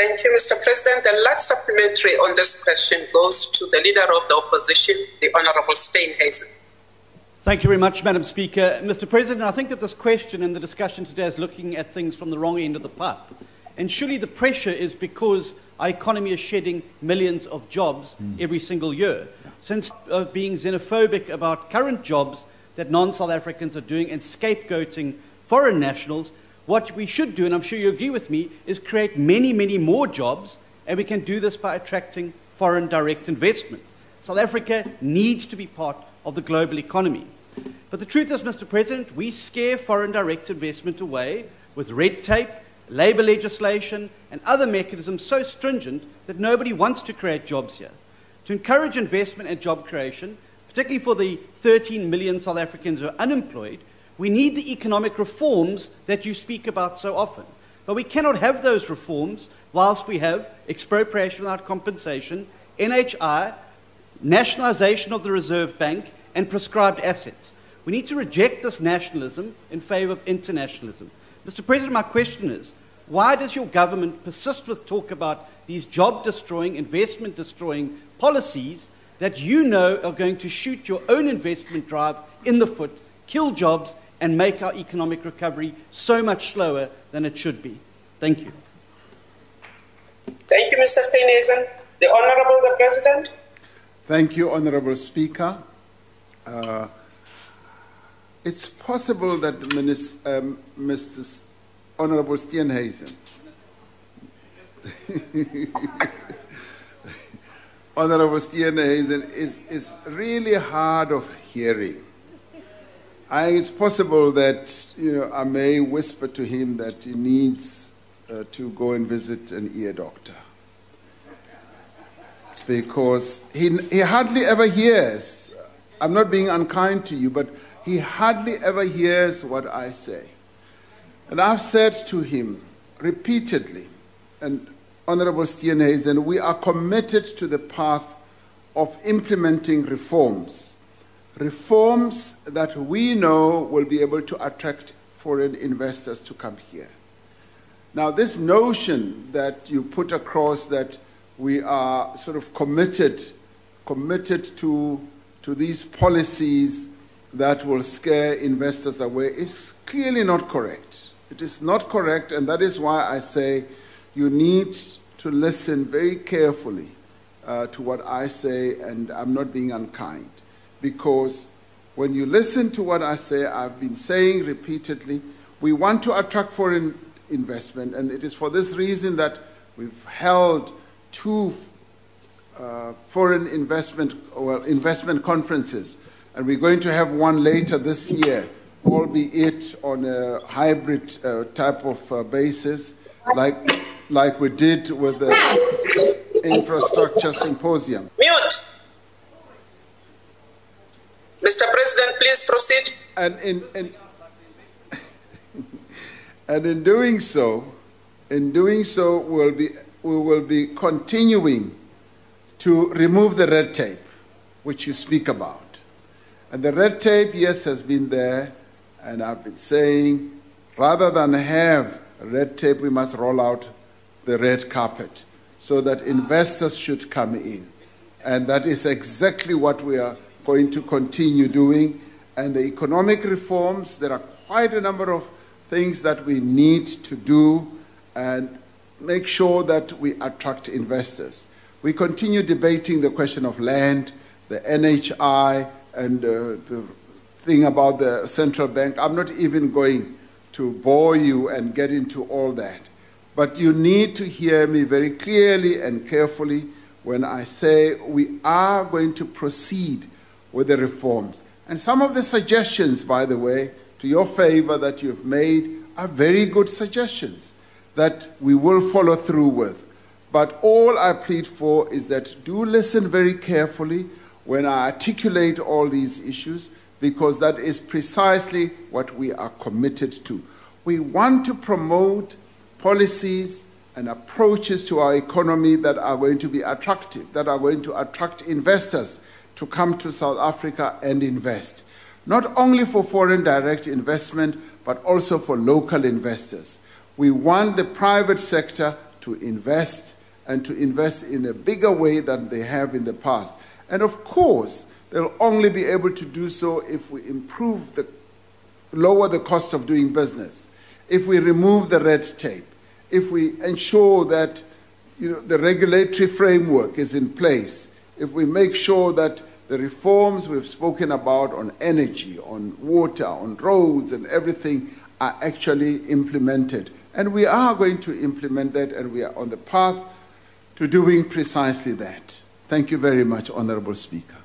Thank you, Mr. President. The last supplementary on this question goes to the Leader of the Opposition, the Honourable Steenhuisen. Thank you very much, Madam Speaker. Mr. President, I think that this question and the discussion today is looking at things from the wrong end of the pipe. And surely the pressure is because our economy is shedding millions of jobs every single year. Since being xenophobic about current jobs that non-South Africans are doing and scapegoating foreign nationals, what we should do, and I'm sure you agree with me, is create many, many more jobs, and we can do this by attracting foreign direct investment. South Africa needs to be part of the global economy. But the truth is, Mr. President, we scare foreign direct investment away with red tape, labour legislation, and other mechanisms so stringent that nobody wants to create jobs here. To encourage investment and job creation, particularly for the 13 million South Africans who are unemployed, we need the economic reforms that you speak about so often. But we cannot have those reforms whilst we have expropriation without compensation, NHI, nationalisation of the Reserve Bank, and prescribed assets. We need to reject this nationalism in favour of internationalism. Mr. President, my question is, why does your government persist with talk about these job-destroying, investment-destroying policies that you know are going to shoot your own investment drive in the foot, kill jobs, and make our economic recovery so much slower than it should be? Thank you. Thank you, Mr. Steenhuisen. The Honourable the President. Thank you, Honourable Speaker. It's possible that Mr. Honourable Steenhuisen, Honourable Steenhuisen is really hard of hearing. It's possible that I may whisper to him that he needs to go and visit an ear doctor, because he hardly ever hears. I'm not being unkind to you, but he hardly ever hears what I say. And I've said to him repeatedly, and Honourable Steenhuisen, we are committed to the path of implementing reforms that we know will be able to attract foreign investors to come here. Now, this notion that you put across that we are sort of committed to these policies that will scare investors away is clearly not correct. It is not correct, and that is why I say you need to listen very carefully to what I say, and I'm not being unkind. Because when you listen to what I say, I've been saying repeatedly, we want to attract foreign investment, and it is for this reason that we've held 2 foreign investment conferences, and we're going to have one later this year, albeit on a hybrid type of basis, like we did with the infrastructure symposium. Mute. Mr. President, please proceed. And in doing so, we will be continuing to remove the red tape, which you speak about. And the red tape, yes, has been there, and I've been saying, rather than have red tape, we must roll out the red carpet so that investors should come in. And that is exactly what we are going to continue doing. And the economic reforms, there are quite a number of things that we need to do and make sure that we attract investors. We continue debating the question of land, the NHI, and the thing about the central bank. I'm not even going to bore you and get into all that. But you need to hear me very clearly and carefully when I say we are going to proceed with the reforms. And some of the suggestions, by the way, to your favor that you've made are very good suggestions that we will follow through with. But all I plead for is that do listen very carefully when I articulate all these issues, because that is precisely what we are committed to. We want to promote policies and approaches to our economy that are going to be attractive, that are going to attract investors to come to South Africa and invest. Not only for foreign direct investment, but also for local investors. We want the private sector to invest, and to invest in a bigger way than they have in the past. And of course, they'll only be able to do so if we lower the cost of doing business, if we remove the red tape, if we ensure that the regulatory framework is in place, if we make sure that the reforms we've spoken about on energy, on water, on roads and everything are actually implemented. And we are going to implement that, and we are on the path to doing precisely that. Thank you very much, Honourable Speaker.